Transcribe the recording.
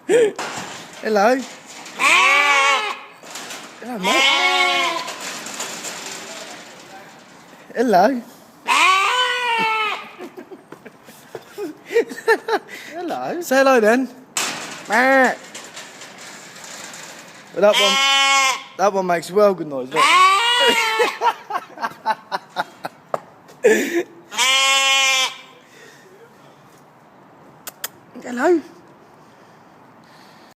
Hello. Hello, mate. Hello. Hello. Say hello then. Well, that one makes well good noise. Look.